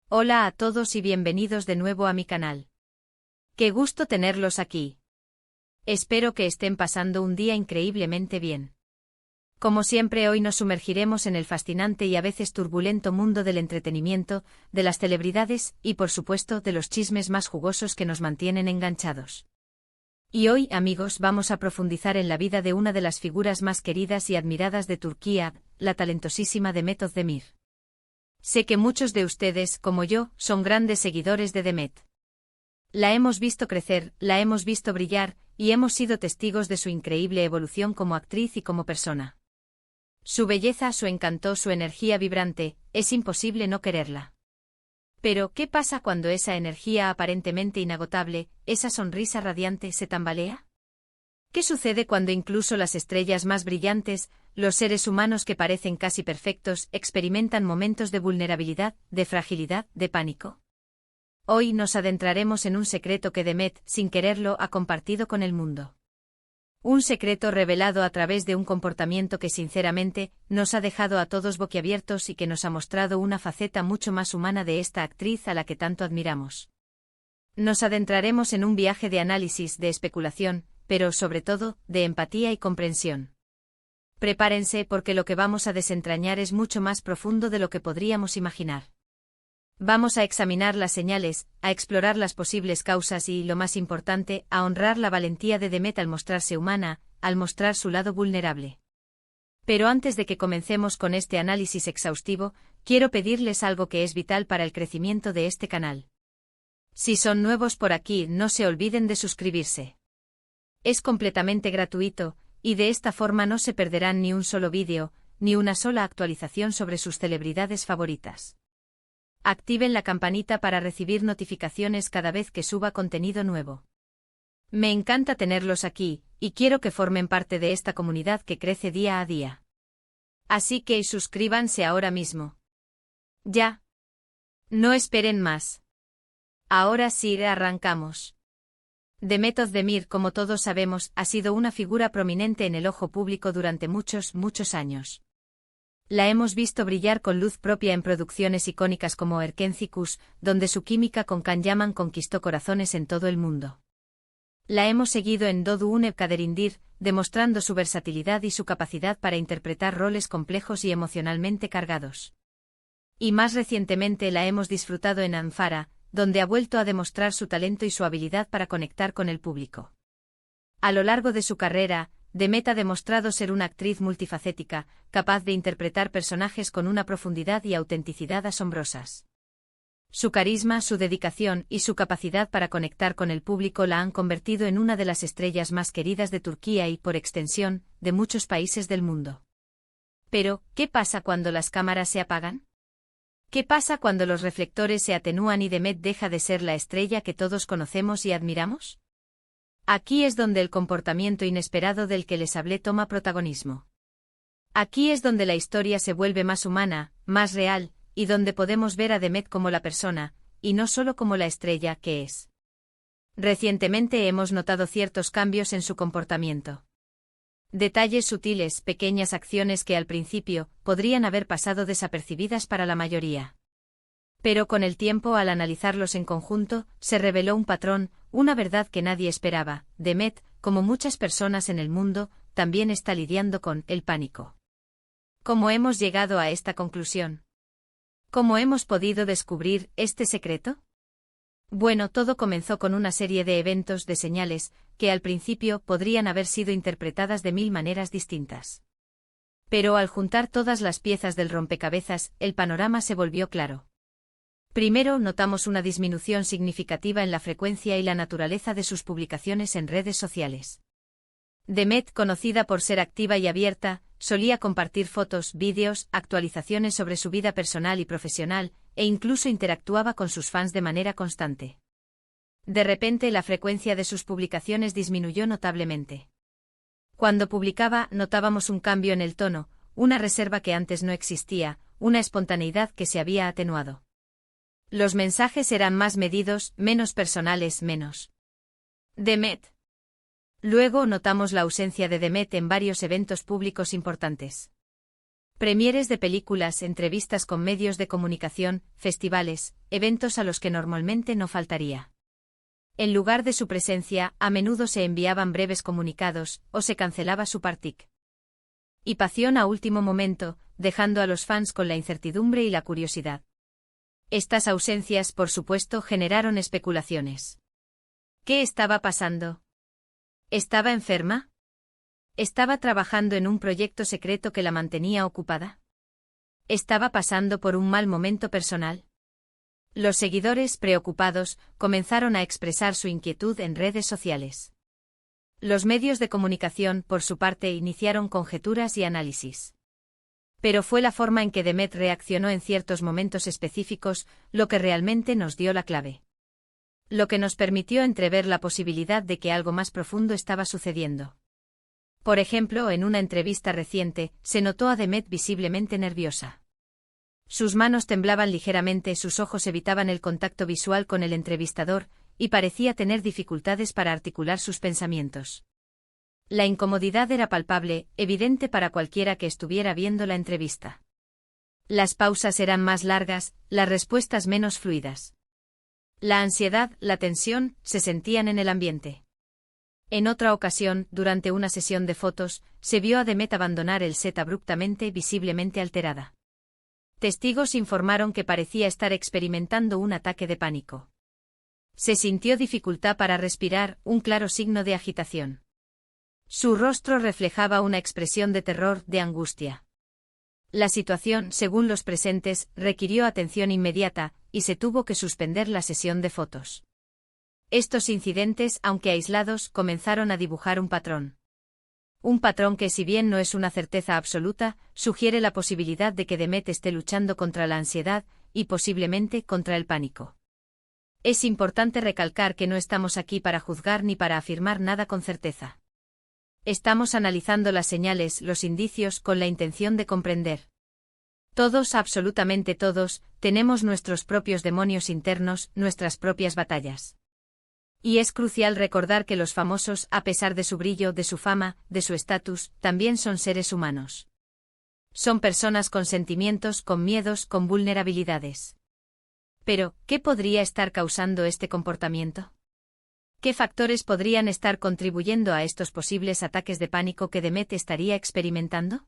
Hola a todos y bienvenidos de nuevo a mi canal. Qué gusto tenerlos aquí. Espero que estén pasando un día increíblemente bien. Como siempre, hoy nos sumergiremos en el fascinante y a veces turbulento mundo del entretenimiento, de las celebridades y, por supuesto, de los chismes más jugosos que nos mantienen enganchados. Y hoy, amigos, vamos a profundizar en la vida de una de las figuras más queridas y admiradas de Turquía, la talentosísima Demet Özdemir. Sé que muchos de ustedes, como yo, son grandes seguidores de Demet. La hemos visto crecer, la hemos visto brillar, y hemos sido testigos de su increíble evolución como actriz y como persona. Su belleza, su encanto, su energía vibrante, es imposible no quererla. Pero, ¿qué pasa cuando esa energía aparentemente inagotable, esa sonrisa radiante, se tambalea? ¿Qué sucede cuando incluso las estrellas más brillantes, los seres humanos que parecen casi perfectos, experimentan momentos de vulnerabilidad, de fragilidad, de pánico? Hoy nos adentraremos en un secreto que Demet, sin quererlo, ha compartido con el mundo. Un secreto revelado a través de un comportamiento que sinceramente, nos ha dejado a todos boquiabiertos y que nos ha mostrado una faceta mucho más humana de esta actriz a la que tanto admiramos. Nos adentraremos en un viaje de análisis, de especulación, pero sobre todo, de empatía y comprensión. Prepárense porque lo que vamos a desentrañar es mucho más profundo de lo que podríamos imaginar. Vamos a examinar las señales, a explorar las posibles causas y, lo más importante, a honrar la valentía de Demet al mostrarse humana, al mostrar su lado vulnerable. Pero antes de que comencemos con este análisis exhaustivo, quiero pedirles algo que es vital para el crecimiento de este canal. Si son nuevos por aquí, no se olviden de suscribirse. Es completamente gratuito, y de esta forma no se perderán ni un solo vídeo, ni una sola actualización sobre sus celebridades favoritas. Activen la campanita para recibir notificaciones cada vez que suba contenido nuevo. Me encanta tenerlos aquí, y quiero que formen parte de esta comunidad que crece día a día. Así que suscríbanse ahora mismo. Ya. No esperen más. Ahora sí, arrancamos. Demet Özdemir, como todos sabemos, ha sido una figura prominente en el ojo público durante muchos años. La hemos visto brillar con luz propia en producciones icónicas como Erkenci, donde su química con Can Yaman conquistó corazones en todo el mundo. La hemos seguido en Doğu Kaderimdir, demostrando su versatilidad y su capacidad para interpretar roles complejos y emocionalmente cargados. Y más recientemente la hemos disfrutado en Ankara, donde ha vuelto a demostrar su talento y su habilidad para conectar con el público. A lo largo de su carrera, Demet ha demostrado ser una actriz multifacética, capaz de interpretar personajes con una profundidad y autenticidad asombrosas. Su carisma, su dedicación y su capacidad para conectar con el público la han convertido en una de las estrellas más queridas de Turquía y, por extensión, de muchos países del mundo. Pero, ¿qué pasa cuando las cámaras se apagan? ¿Qué pasa cuando los reflectores se atenúan y Demet deja de ser la estrella que todos conocemos y admiramos? Aquí es donde el comportamiento inesperado del que les hablé toma protagonismo. Aquí es donde la historia se vuelve más humana, más real, y donde podemos ver a Demet como la persona, y no solo como la estrella que es. Recientemente hemos notado ciertos cambios en su comportamiento. Detalles sutiles, pequeñas acciones que al principio podrían haber pasado desapercibidas para la mayoría. Pero con el tiempo, al analizarlos en conjunto, se reveló un patrón, una verdad que nadie esperaba. Demet, como muchas personas en el mundo, también está lidiando con el pánico. ¿Cómo hemos llegado a esta conclusión? ¿Cómo hemos podido descubrir este secreto? Bueno, todo comenzó con una serie de eventos, de señales, que al principio podrían haber sido interpretadas de mil maneras distintas. Pero al juntar todas las piezas del rompecabezas, el panorama se volvió claro. Primero, notamos una disminución significativa en la frecuencia y la naturaleza de sus publicaciones en redes sociales. Demet, conocida por ser activa y abierta, solía compartir fotos, vídeos, actualizaciones sobre su vida personal y profesional, e incluso interactuaba con sus fans de manera constante. De repente, la frecuencia de sus publicaciones disminuyó notablemente. Cuando publicaba, notábamos un cambio en el tono, una reserva que antes no existía, una espontaneidad que se había atenuado. Los mensajes eran más medidos, menos personales, menos Demet. Luego notamos la ausencia de Demet en varios eventos públicos importantes. Premieres de películas, entrevistas con medios de comunicación, festivales, eventos a los que normalmente no faltaría. En lugar de su presencia, a menudo se enviaban breves comunicados, o se cancelaba su participación a último momento, dejando a los fans con la incertidumbre y la curiosidad. Estas ausencias, por supuesto, generaron especulaciones. ¿Qué estaba pasando? ¿Estaba enferma? ¿Estaba trabajando en un proyecto secreto que la mantenía ocupada? ¿Estaba pasando por un mal momento personal? Los seguidores, preocupados, comenzaron a expresar su inquietud en redes sociales. Los medios de comunicación, por su parte, iniciaron conjeturas y análisis. Pero fue la forma en que Demet reaccionó en ciertos momentos específicos lo que realmente nos dio la clave. Lo que nos permitió entrever la posibilidad de que algo más profundo estaba sucediendo. Por ejemplo, en una entrevista reciente, se notó a Demet visiblemente nerviosa. Sus manos temblaban ligeramente, sus ojos evitaban el contacto visual con el entrevistador, y parecía tener dificultades para articular sus pensamientos. La incomodidad era palpable, evidente para cualquiera que estuviera viendo la entrevista. Las pausas eran más largas, las respuestas menos fluidas. La ansiedad, la tensión, se sentían en el ambiente. En otra ocasión, durante una sesión de fotos, se vio a Demet abandonar el set abruptamente, visiblemente alterada. Testigos informaron que parecía estar experimentando un ataque de pánico. Se sintió dificultad para respirar, un claro signo de agitación. Su rostro reflejaba una expresión de terror, de angustia. La situación, según los presentes, requirió atención inmediata, y se tuvo que suspender la sesión de fotos. Estos incidentes, aunque aislados, comenzaron a dibujar un patrón. Un patrón que, si bien no es una certeza absoluta, sugiere la posibilidad de que Demet esté luchando contra la ansiedad, y posiblemente contra el pánico. Es importante recalcar que no estamos aquí para juzgar ni para afirmar nada con certeza. Estamos analizando las señales, los indicios, con la intención de comprender. Todos, absolutamente todos, tenemos nuestros propios demonios internos, nuestras propias batallas. Y es crucial recordar que los famosos, a pesar de su brillo, de su fama, de su estatus, también son seres humanos. Son personas con sentimientos, con miedos, con vulnerabilidades. Pero, ¿qué podría estar causando este comportamiento? ¿Qué factores podrían estar contribuyendo a estos posibles ataques de pánico que Demet estaría experimentando?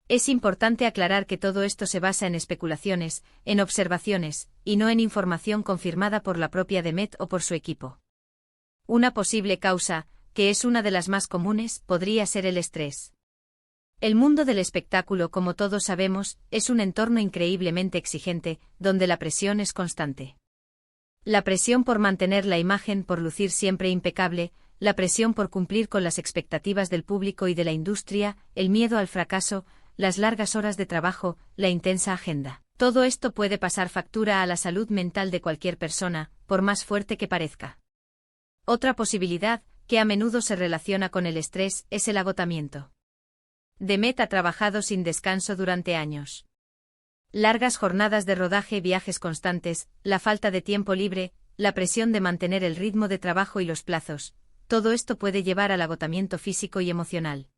Es importante aclarar que todo esto se basa en especulaciones, en observaciones, y no en información confirmada por la propia Demet o por su equipo. Una posible causa, que es una de las más comunes, podría ser el estrés. El mundo del espectáculo, como todos sabemos, es un entorno increíblemente exigente, donde la presión es constante. La presión por mantener la imagen, por lucir siempre impecable, la presión por cumplir con las expectativas del público y de la industria, el miedo al fracaso, las largas horas de trabajo, la intensa agenda. Todo esto puede pasar factura a la salud mental de cualquier persona, por más fuerte que parezca. Otra posibilidad, que a menudo se relaciona con el estrés, es el agotamiento. Demet ha trabajado sin descanso durante años. Largas jornadas de rodaje, viajes constantes, la falta de tiempo libre, la presión de mantener el ritmo de trabajo y los plazos, todo esto puede llevar al agotamiento físico y emocional.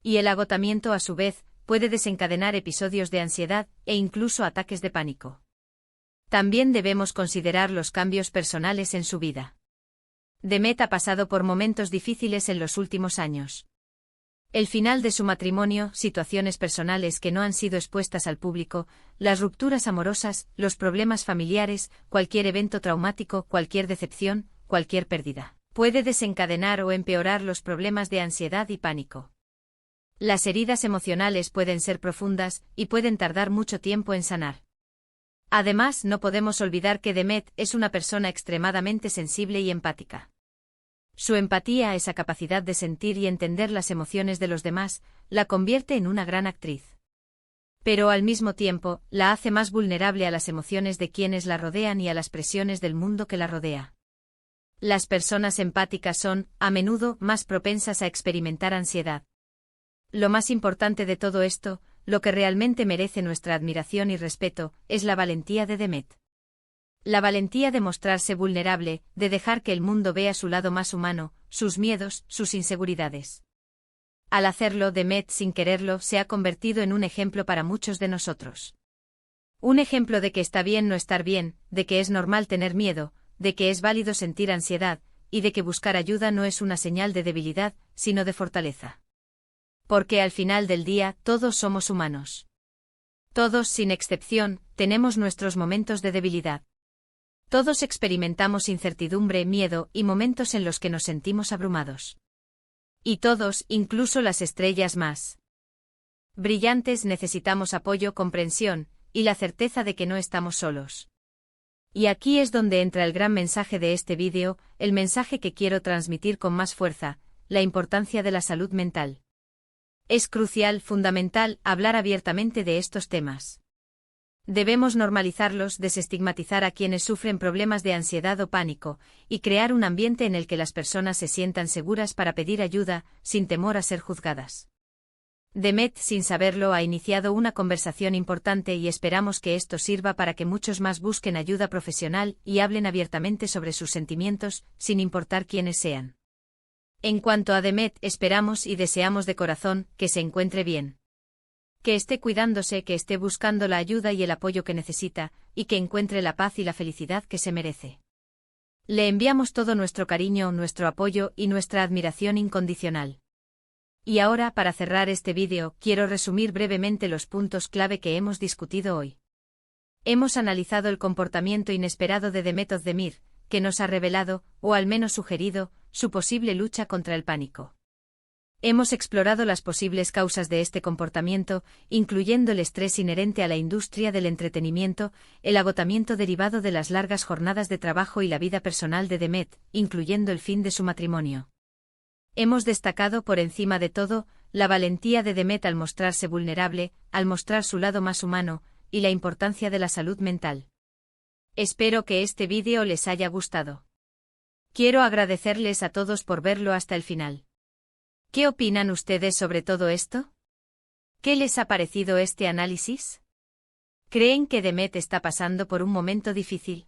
Y el agotamiento, a su vez, puede desencadenar episodios de ansiedad e incluso ataques de pánico. También debemos considerar los cambios personales en su vida. Demet ha pasado por momentos difíciles en los últimos años. El final de su matrimonio, situaciones personales que no han sido expuestas al público, las rupturas amorosas, los problemas familiares, cualquier evento traumático, cualquier decepción, cualquier pérdida, puede desencadenar o empeorar los problemas de ansiedad y pánico. Las heridas emocionales pueden ser profundas y pueden tardar mucho tiempo en sanar. Además, no podemos olvidar que Demet es una persona extremadamente sensible y empática. Su empatía, esa capacidad de sentir y entender las emociones de los demás, la convierte en una gran actriz. Pero al mismo tiempo, la hace más vulnerable a las emociones de quienes la rodean y a las presiones del mundo que la rodea. Las personas empáticas son, a menudo, más propensas a experimentar ansiedad. Lo más importante de todo esto, lo que realmente merece nuestra admiración y respeto, es la valentía de Demet. La valentía de mostrarse vulnerable, de dejar que el mundo vea su lado más humano, sus miedos, sus inseguridades. Al hacerlo, Demet, sin quererlo, se ha convertido en un ejemplo para muchos de nosotros. Un ejemplo de que está bien no estar bien, de que es normal tener miedo, de que es válido sentir ansiedad, y de que buscar ayuda no es una señal de debilidad, sino de fortaleza. Porque al final del día, todos somos humanos. Todos, sin excepción, tenemos nuestros momentos de debilidad. Todos experimentamos incertidumbre, miedo y momentos en los que nos sentimos abrumados. Y todos, incluso las estrellas más brillantes, necesitamos apoyo, comprensión, y la certeza de que no estamos solos. Y aquí es donde entra el gran mensaje de este vídeo, el mensaje que quiero transmitir con más fuerza, la importancia de la salud mental. Es crucial, fundamental, hablar abiertamente de estos temas. Debemos normalizarlos, desestigmatizar a quienes sufren problemas de ansiedad o pánico, y crear un ambiente en el que las personas se sientan seguras para pedir ayuda, sin temor a ser juzgadas. Demet, sin saberlo, ha iniciado una conversación importante y esperamos que esto sirva para que muchos más busquen ayuda profesional y hablen abiertamente sobre sus sentimientos, sin importar quiénes sean. En cuanto a Demet, esperamos y deseamos de corazón que se encuentre bien. Que esté cuidándose, que esté buscando la ayuda y el apoyo que necesita, y que encuentre la paz y la felicidad que se merece. Le enviamos todo nuestro cariño, nuestro apoyo y nuestra admiración incondicional. Y ahora, para cerrar este vídeo, quiero resumir brevemente los puntos clave que hemos discutido hoy. Hemos analizado el comportamiento inesperado de Demet Özdemir, que nos ha revelado, o al menos sugerido, su posible lucha contra el pánico. Hemos explorado las posibles causas de este comportamiento, incluyendo el estrés inherente a la industria del entretenimiento, el agotamiento derivado de las largas jornadas de trabajo y la vida personal de Demet, incluyendo el fin de su matrimonio. Hemos destacado por encima de todo, la valentía de Demet al mostrarse vulnerable, al mostrar su lado más humano, y la importancia de la salud mental. Espero que este vídeo les haya gustado. Quiero agradecerles a todos por verlo hasta el final. ¿Qué opinan ustedes sobre todo esto? ¿Qué les ha parecido este análisis? ¿Creen que Demet está pasando por un momento difícil?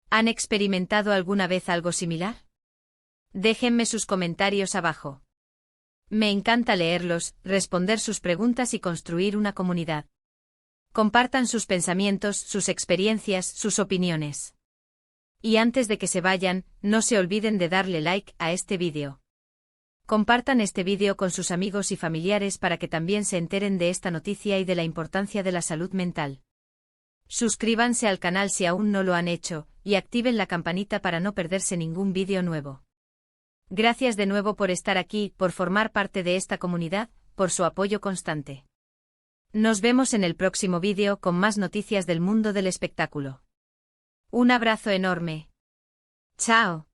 ¿Han experimentado alguna vez algo similar? Déjenme sus comentarios abajo. Me encanta leerlos, responder sus preguntas y construir una comunidad. Compartan sus pensamientos, sus experiencias, sus opiniones. Y antes de que se vayan, no se olviden de darle like a este vídeo. Compartan este vídeo con sus amigos y familiares para que también se enteren de esta noticia y de la importancia de la salud mental. Suscríbanse al canal si aún no lo han hecho, y activen la campanita para no perderse ningún vídeo nuevo. Gracias de nuevo por estar aquí, por formar parte de esta comunidad, por su apoyo constante. Nos vemos en el próximo vídeo con más noticias del mundo del espectáculo. Un abrazo enorme. Chao.